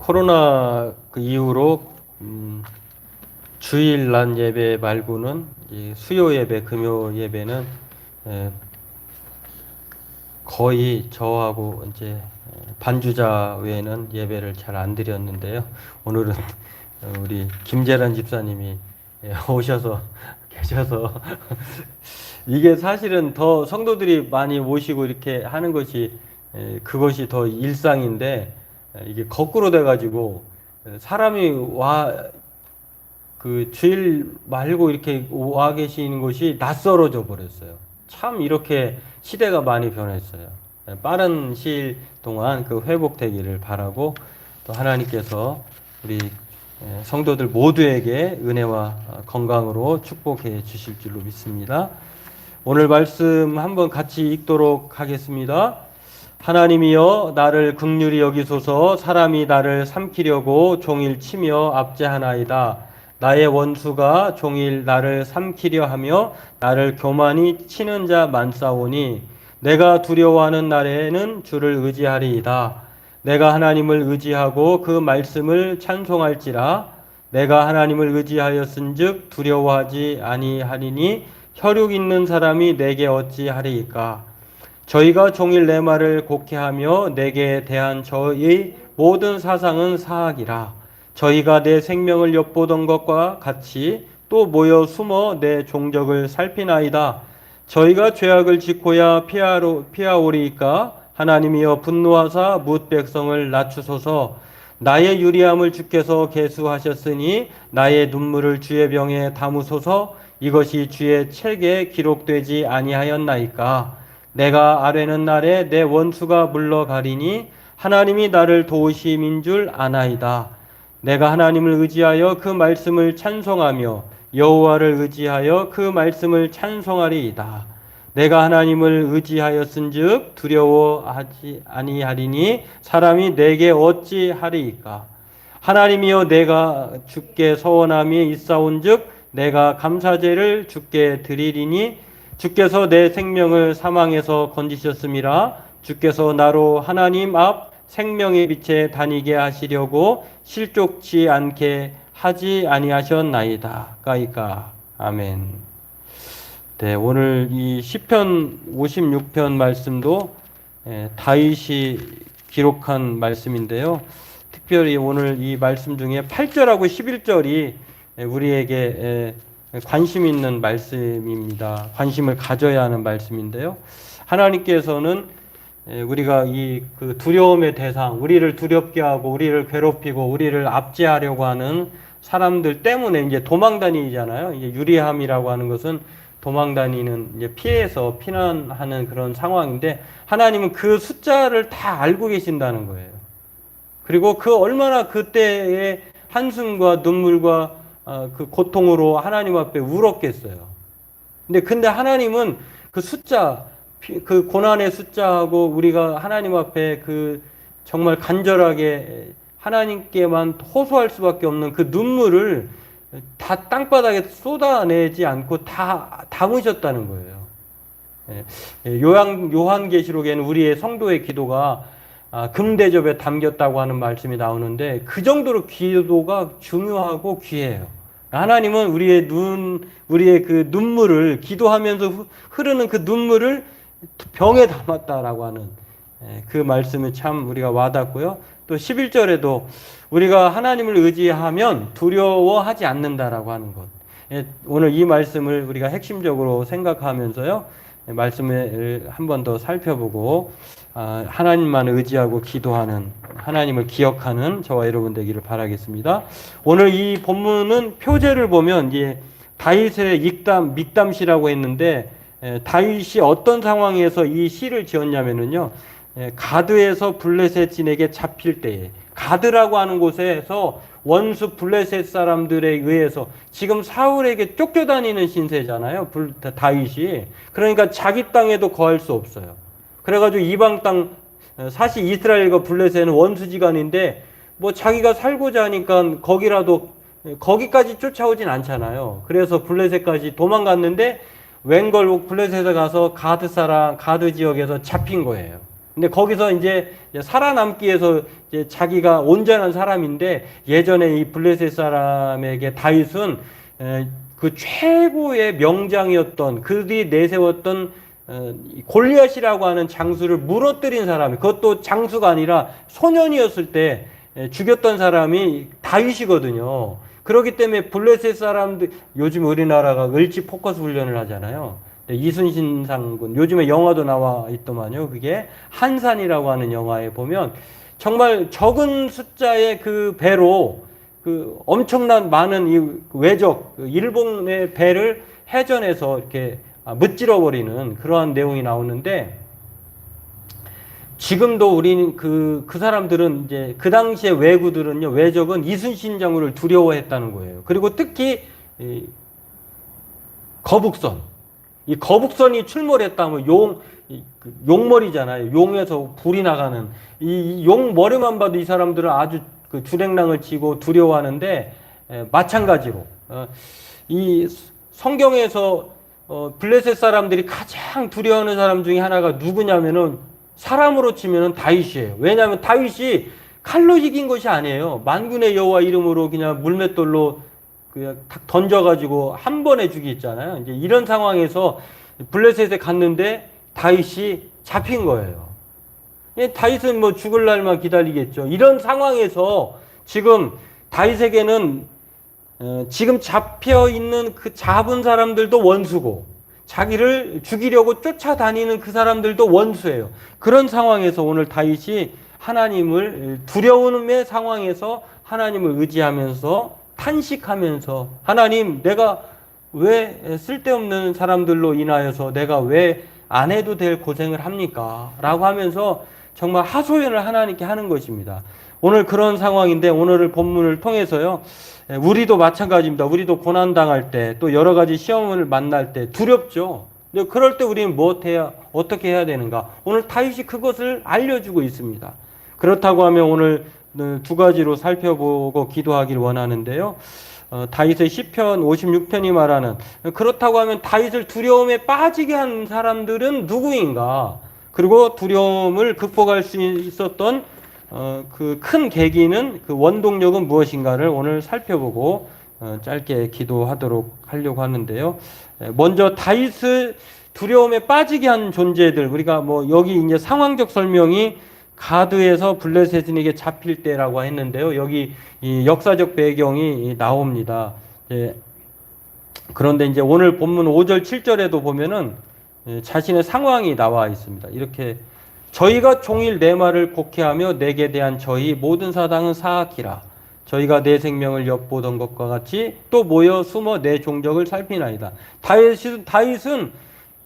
코로나 그 이후로 주일 날 예배 말고는 수요 예배, 금요 예배는 거의 저하고 이제 반주자 외에는 예배를 잘 안 드렸는데요. 오늘은 우리 김재란 집사님이 오셔서 계셔서 이게 사실은 더 성도들이 많이 모시고 이렇게 하는 것이 그것이 더 일상인데 이게 거꾸로 돼가지고 사람이 그 주일 말고 이렇게 와 계시는 것이 낯설어져 버렸어요. 참 이렇게 시대가 많이 변했어요. 빠른 시일 동안 그 회복되기를 바라고 또 하나님께서 우리 성도들 모두에게 은혜와 건강으로 축복해 주실 줄로 믿습니다. 오늘 말씀 한번 같이 읽도록 하겠습니다. 하나님이여 나를 긍휼히 여기소서. 사람이 나를 삼키려고 종일 치며 압제하나이다. 나의 원수가 종일 나를 삼키려 하며 나를 교만히 치는 자 많사오니 내가 두려워하는 날에는 주를 의지하리이다. 내가 하나님을 의지하고 그 말씀을 찬송할지라. 내가 하나님을 의지하였은즉 두려워하지 아니하리니 혈육 있는 사람이 내게 어찌하리이까. 저희가 종일 내 말을 곡해하며 내게 대한 저의 모든 사상은 사악이라. 저희가 내 생명을 엿보던 것과 같이 또 모여 숨어 내 종적을 살피나이다. 저희가 죄악을 짓고야 피하오리이까. 하나님이여 분노하사 뭇 백성을 낮추소서. 나의 유리함을 주께서 계수하셨으니 나의 눈물을 주의 병에 담으소서. 이것이 주의 책에 기록되지 아니하였나이까. 내가 아뢰는 날에 내 원수가 물러가리니 하나님이 나를 도우심인 줄 아나이다. 내가 하나님을 의지하여 그 말씀을 찬송하며 여호와를 의지하여 그 말씀을 찬송하리이다. 내가 하나님을 의지하였은즉 두려워하지 아니하리니 사람이 내게 어찌하리이까. 하나님이여 내가 주께 서원함이 있사온즉 내가 감사제를 주께 드리리니 주께서 내 생명을 사망에서 건지셨음이라. 주께서 나로 하나님 앞 생명의 빛에 다니게 하시려고 실족치 않게 하지 아니하셨나이다. 까이까. 아멘. 네, 오늘 이 시편 56편 말씀도 다윗이 기록한 말씀인데요. 특별히 오늘 이 말씀 중에 8절하고 11절이 우리에게 관심 있는 말씀입니다. 관심을 가져야 하는 말씀인데요. 하나님께서는 우리가 그 두려움의 대상, 우리를 두렵게 하고 우리를 괴롭히고 우리를 압제하려고 하는 사람들 때문에 이제 도망다니잖아요. 이제 유리함이라고 하는 것은 도망다니는 이제 피해서 피난하는 그런 상황인데 하나님은 그 숫자를 다 알고 계신다는 거예요. 그리고 그 얼마나 그때의 한숨과 눈물과 그 고통으로 하나님 앞에 울었겠어요. 근데 하나님은 그 숫자, 그 고난의 숫자하고 우리가 하나님 앞에 그 정말 간절하게 하나님께만 호소할 수밖에 없는 그 눈물을 다 땅바닥에 쏟아내지 않고 다 담으셨다는 거예요. 요한계시록에는 우리의 성도의 기도가 금대접에 담겼다고 하는 말씀이 나오는데 그 정도로 기도가 중요하고 귀해요. 하나님은 우리의 그 눈물을 기도하면서 흐르는 그 눈물을 병에 담았다라고 하는 그 말씀이 참 우리가 와닿고요. 또 11절에도 우리가 하나님을 의지하면 두려워하지 않는다라고 하는 것. 오늘 이 말씀을 우리가 핵심적으로 생각하면서요. 말씀을 한 번 더 살펴보고 하나님만 의지하고 기도하는 하나님을 기억하는 저와 여러분 되기를 바라겠습니다. 오늘 이 본문은 표제를 보면 이제 다윗의 믹담시라고 했는데 다윗이 어떤 상황에서 이 시를 지었냐면요. 가드에서 블레셋인에게 잡힐 때에 가드라고 하는 곳에서 원수 블레셋 사람들에 의해서 지금 사울에게 쫓겨다니는 신세잖아요. 다윗이. 그러니까 자기 땅에도 거할 수 없어요. 그래가지고 이방 땅, 사실 이스라엘과 블레셋은 원수지간인데 뭐 자기가 살고자 하니까 거기까지 쫓아오진 않잖아요. 그래서 블레셋까지 도망갔는데 웬걸 블레셋에 가서 가드 지역에서 잡힌 거예요. 근데 거기서 이제 살아남기 위해서 이제 자기가 온전한 사람인데 예전에 이 블레셋 사람에게 다윗은 그 최고의 명장이었던 그들이 내세웠던 골리앗이라고 하는 장수를 무너뜨린 사람이 그것도 장수가 아니라 소년이었을 때 죽였던 사람이 다윗이거든요. 그렇기 때문에 블레셋 사람들 요즘 우리나라가 을지 포커스 훈련을 하잖아요. 이순신 장군 요즘에 영화도 나와 있더만요. 그게 한산이라고 하는 영화에 보면 정말 적은 숫자의 그 배로 그 엄청난 많은 이 외적 일본의 배를 해전해서 이렇게 무찌러 버리는 그러한 내용이 나오는데 지금도 우리는 그 사람들은 이제 그 당시에 왜구들은요 외적은 이순신 장군을 두려워했다는 거예요. 그리고 특히 이 거북선 이 거북선이 출몰했다면 용머리잖아요. 용에서 불이 나가는 이 용머리만 봐도 이 사람들은 아주 그 주랭랑을 치고 두려워하는데 마찬가지로 이 성경에서 블레셋 사람들이 가장 두려워하는 사람 중에 하나가 누구냐면은 사람으로 치면은 다윗이에요. 왜냐하면 다윗이 칼로 이긴 것이 아니에요. 만군의 여호와 이름으로 그냥 물맷돌로 그냥 탁 던져가지고 한 번에 죽이잖아요. 이제 이런 상황에서 블레셋에 갔는데 다윗이 잡힌 거예요. 다윗은 뭐 죽을 날만 기다리겠죠. 이런 상황에서 지금 다윗에게는 지금 잡혀 있는 그 잡은 사람들도 원수고 자기를 죽이려고 쫓아다니는 그 사람들도 원수예요. 그런 상황에서 오늘 다윗이 하나님을 두려움의 상황에서 하나님을 의지하면서 탄식하면서 하나님 내가 왜 쓸데없는 사람들로 인하여서 내가 왜 안 해도 될 고생을 합니까? 라고 하면서 정말 하소연을 하나님께 하는 것입니다. 오늘 그런 상황인데 오늘 본문을 통해서요. 우리도 마찬가지입니다. 우리도 고난당할 때 또 여러 가지 시험을 만날 때 두렵죠. 근데 그럴 때 우리는 어떻게 해야 되는가? 오늘 다윗이 그것을 알려주고 있습니다. 그렇다고 하면 오늘 두 가지로 살펴보고 기도하기를 원하는데요. 다윗의 시편 56편이 말하는 그렇다고 하면 다윗을 두려움에 빠지게 한 사람들은 누구인가? 그리고 두려움을 극복할 수 있었던 그 큰 계기는 그 원동력은 무엇인가를 오늘 살펴보고 짧게 기도하도록 하려고 하는데요. 먼저 다윗을 두려움에 빠지게 한 존재들 우리가 뭐 여기 이제 상황적 설명이 가드에서 블레셋인에게 잡힐 때라고 했는데요. 여기 이 역사적 배경이 나옵니다. 그런데 이제 오늘 본문 5절 7절에도 보면은 자신의 상황이 나와 있습니다. 이렇게 저희가 종일 내 말을 곡해하며 내게 대한 저희 모든 사당은 사악이라 저희가 내 생명을 엿보던 것과 같이 또 모여 숨어 내 종적을 살피나이다. 다윗은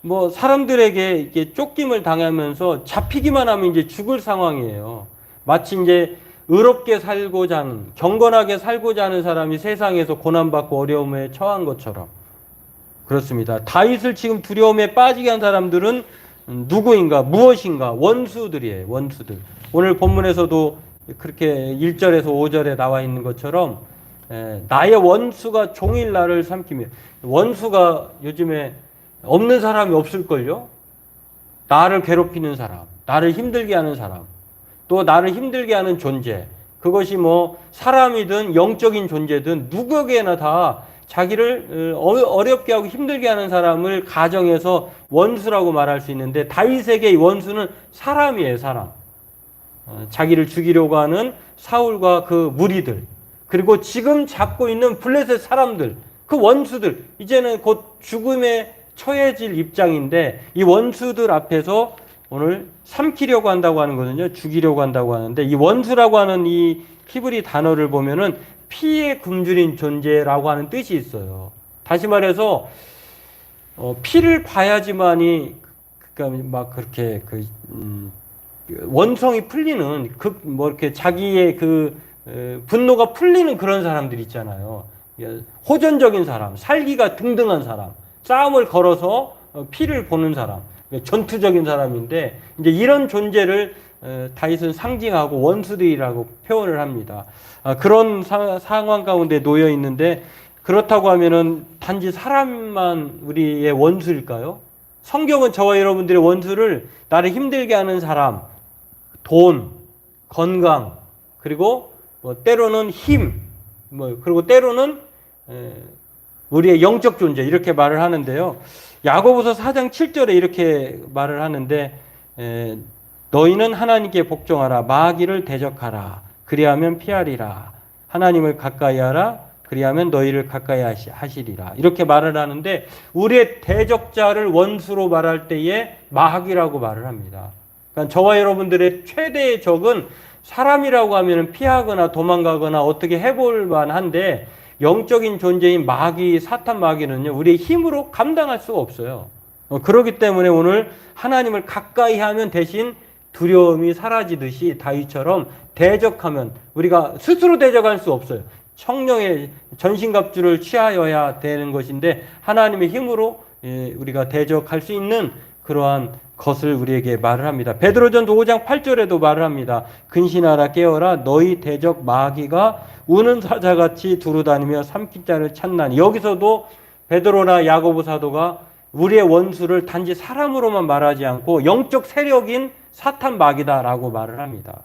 뭐 사람들에게 이렇게 쫓김을 당하면서 잡히기만 하면 이제 죽을 상황이에요. 마치 이제 의롭게 살고자 하는 경건하게 살고자 하는 사람이 세상에서 고난받고 어려움에 처한 것처럼 그렇습니다. 다윗을 지금 두려움에 빠지게 한 사람들은 누구인가 무엇인가 원수들이에요. 원수들. 오늘 본문에서도 그렇게 1절에서 5절에 나와 있는 것처럼 나의 원수가 종일 나를 삼키며 원수가 요즘에 없는 사람이 없을걸요? 나를 괴롭히는 사람, 나를 힘들게 하는 사람, 또 나를 힘들게 하는 존재. 그것이 뭐 사람이든 영적인 존재든 누구에게나 다 자기를 어렵게 하고 힘들게 하는 사람을 가정해서 원수라고 말할 수 있는데 다윗에게 이 원수는 사람이에요, 사람. 자기를 죽이려고 하는 사울과 그 무리들, 그리고 지금 잡고 있는 블레셋 사람들, 그 원수들, 이제는 곧 죽음에 처해질 입장인데 이 원수들 앞에서 오늘 삼키려고 한다고 하는 거는요, 죽이려고 한다고 하는데 이 원수라고 하는 이 히브리 단어를 보면은 피에 굶주린 존재라고 하는 뜻이 있어요. 다시 말해서 피를 봐야지만이 그러니까 막 그렇게 원성이 풀리는 뭐 이렇게 자기의 분노가 풀리는 그런 사람들 있잖아요. 호전적인 사람, 살기가 등등한 사람, 싸움을 걸어서 피를 보는 사람, 전투적인 사람인데 이제 이런 존재를 다윗은 상징하고 원수들이라고 표현을 합니다. 그런 상황 가운데 놓여 있는데 그렇다고 하면은 단지 사람만 우리의 원수일까요? 성경은 저와 여러분들의 원수를 나를 힘들게 하는 사람, 돈, 건강, 그리고 뭐 때로는 힘, 뭐 그리고 때로는 우리의 영적 존재 이렇게 말을 하는데요. 야고보서 4장 7절에 이렇게 말을 하는데 너희는 하나님께 복종하라 마귀를 대적하라 그리하면 피하리라 하나님을 가까이하라 그리하면 너희를 가까이 하시리라 이렇게 말을 하는데 우리의 대적자를 원수로 말할 때에 마귀라고 말을 합니다. 그러니까 저와 여러분들의 최대의 적은 사람이라고 하면 피하거나 도망가거나 어떻게 해볼 만한데 영적인 존재인 마귀, 사탄 마귀는요, 우리의 힘으로 감당할 수가 없어요. 그렇기 때문에 오늘 하나님을 가까이 하면 대신 두려움이 사라지듯이 다윗처럼 대적하면 우리가 스스로 대적할 수 없어요. 성령의 전신갑주를 취하여야 되는 것인데 하나님의 힘으로 우리가 대적할 수 있는 그러한 것을 우리에게 말을 합니다. 베드로전서 5장 8절에도 말을 합니다. 근신하라 깨어라 너희 대적 마귀가 우는 사자같이 두루다니며 삼킬 자를 찾나니 여기서도 베드로나 야고보 사도가 우리의 원수를 단지 사람으로만 말하지 않고 영적 세력인 사탄 마귀다라고 말을 합니다.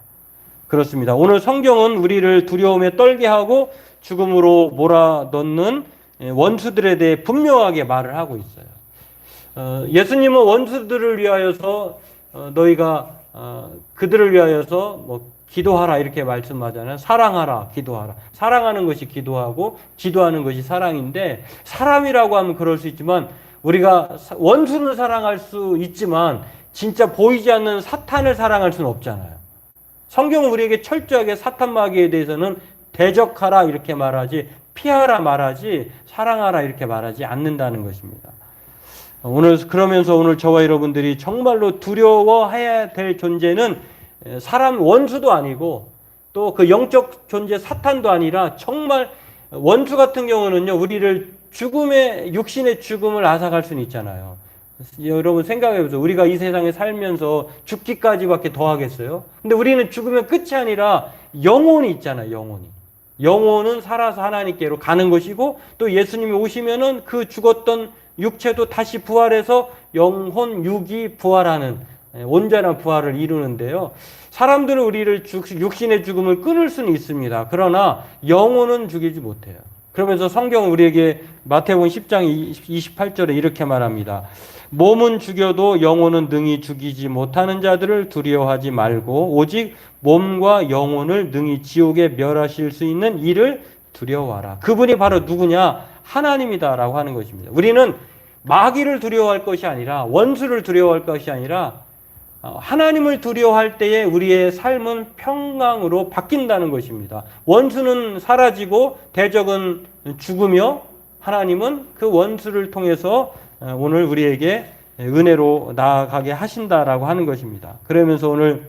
그렇습니다. 오늘 성경은 우리를 두려움에 떨게 하고 죽음으로 몰아넣는 원수들에 대해 분명하게 말을 하고 있어요. 예수님은 원수들을 위하여서 너희가 그들을 위하여서 뭐 기도하라 이렇게 말씀하잖아요. 사랑하라, 기도하라. 사랑하는 것이 기도하고 기도하는 것이 사랑인데 사람이라고 하면 그럴 수 있지만 우리가 원수는 사랑할 수 있지만 진짜 보이지 않는 사탄을 사랑할 수는 없잖아요. 성경은 우리에게 철저하게 사탄 마귀에 대해서는 대적하라 이렇게 말하지 피하라 말하지 사랑하라 이렇게 말하지 않는다는 것입니다. 그러면서 오늘 저와 여러분들이 정말로 두려워해야 될 존재는 사람 원수도 아니고 또 그 영적 존재 사탄도 아니라 정말 원수 같은 경우는요, 우리를 육신의 죽음을 앗아갈 수는 있잖아요. 여러분 생각해 보세요. 우리가 이 세상에 살면서 죽기까지밖에 더 하겠어요? 근데 우리는 죽으면 끝이 아니라 영혼이 있잖아요, 영혼이. 영혼은 살아서 하나님께로 가는 것이고 또 예수님이 오시면은 그 죽었던 육체도 다시 부활해서 영혼, 육이 부활하는 온전한 부활을 이루는데요. 사람들은 우리를 육신의 죽음을 끊을 수는 있습니다. 그러나 영혼은 죽이지 못해요. 그러면서 성경은 우리에게 마태복음 10장 28절에 이렇게 말합니다. 몸은 죽여도 영혼은 능히 죽이지 못하는 자들을 두려워하지 말고 오직 몸과 영혼을 능히 지옥에 멸하실 수 있는 이를 두려워하라. 그분이 바로 누구냐? 하나님이다라고 하는 것입니다. 우리는 마귀를 두려워할 것이 아니라 원수를 두려워할 것이 아니라 하나님을 두려워할 때에 우리의 삶은 평강으로 바뀐다는 것입니다. 원수는 사라지고 대적은 죽으며 하나님은 그 원수를 통해서 오늘 우리에게 은혜로 나아가게 하신다라고 하는 것입니다. 그러면서 오늘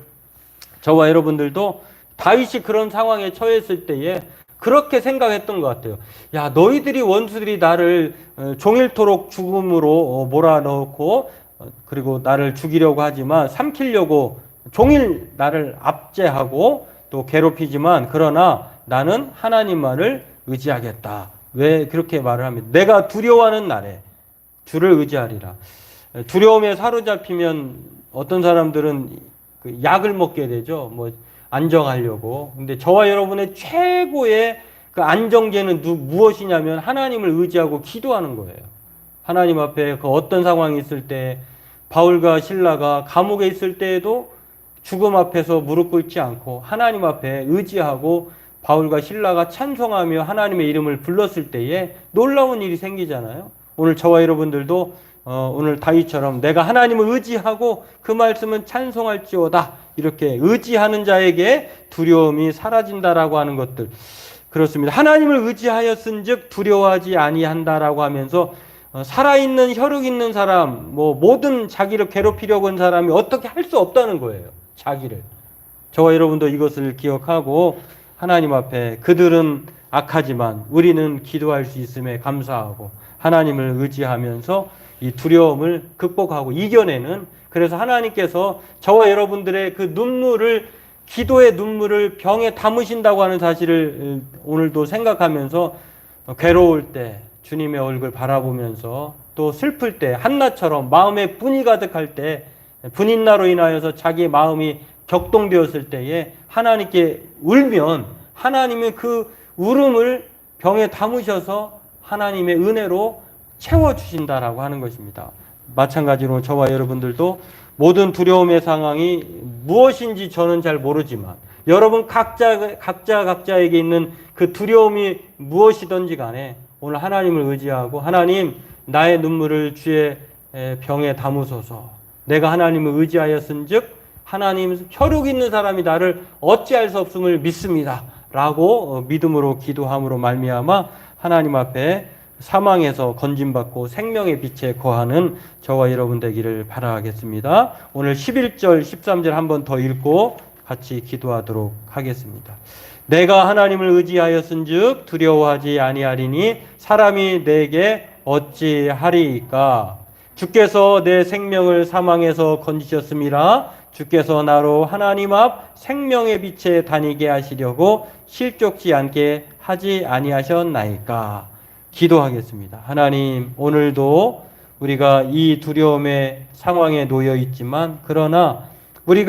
저와 여러분들도 다윗이 그런 상황에 처했을 때에 그렇게 생각했던 것 같아요. 야, 너희들이 원수들이 나를 종일토록 죽음으로 몰아넣고 그리고 나를 죽이려고 하지만 삼키려고 종일 나를 압제하고 또 괴롭히지만 그러나 나는 하나님만을 의지하겠다. 왜 그렇게 말을 합니다. 내가 두려워하는 날에 주를 의지하리라. 두려움에 사로잡히면 어떤 사람들은 그 약을 먹게 되죠. 뭐 안정하려고. 근데 저와 여러분의 최고의 그 안정제는 무엇이냐면 하나님을 의지하고 기도하는 거예요. 하나님 앞에 그 어떤 상황이 있을 때 바울과 실라가 감옥에 있을 때에도 죽음 앞에서 무릎 꿇지 않고 하나님 앞에 의지하고 바울과 실라가 찬송하며 하나님의 이름을 불렀을 때에 놀라운 일이 생기잖아요. 오늘 저와 여러분들도 오늘 다윗처럼 내가 하나님을 의지하고 그 말씀은 찬송할지어다 이렇게 의지하는 자에게 두려움이 사라진다라고 하는 것들 그렇습니다. 하나님을 의지하였은즉 두려워하지 아니한다라고 하면서 살아있는 혈육 있는 사람 모든 자기를 괴롭히려고 한 사람이 어떻게 할 수 없다는 거예요. 자기를. 저와 여러분도 이것을 기억하고 하나님 앞에 그들은 악하지만 우리는 기도할 수 있음에 감사하고 하나님을 의지하면서 이 두려움을 극복하고 이겨내는 그래서 하나님께서 저와 여러분들의 그 눈물을 기도의 눈물을 병에 담으신다고 하는 사실을 오늘도 생각하면서 괴로울 때 주님의 얼굴 바라보면서 또 슬플 때 한나처럼 마음에 분이 가득할 때 분인나로 인하여서 자기의 마음이 격동되었을 때에 하나님께 울면 하나님의 그 울음을 병에 담으셔서 하나님의 은혜로 채워주신다라고 하는 것입니다. 마찬가지로 저와 여러분들도 모든 두려움의 상황이 무엇인지 저는 잘 모르지만 여러분 각자에게 있는 그 두려움이 무엇이든지 간에 오늘 하나님을 의지하고 하나님 나의 눈물을 주의 병에 담으소서. 내가 하나님을 의지하였은즉 하나님 혈육 있는 사람이 나를 어찌할 수 없음을 믿습니다. 라고 믿음으로 기도함으로 말미암아 하나님 앞에 사망에서 건짐받고 생명의 빛에 거하는 저와 여러분 되기를 바라겠습니다. 오늘 11절 13절 한 번 더 읽고 같이 기도하도록 하겠습니다. 내가 하나님을 의지하였은즉 두려워하지 아니하리니 사람이 내게 어찌하리이까. 주께서 내 생명을 사망에서 건지셨음이라. 주께서 나로 하나님 앞 생명의 빛에 다니게 하시려고 실족지 않게 하지 아니하셨나이까. 기도하겠습니다. 하나님, 오늘도 우리가 이 두려움의 상황에 놓여 있지만 그러나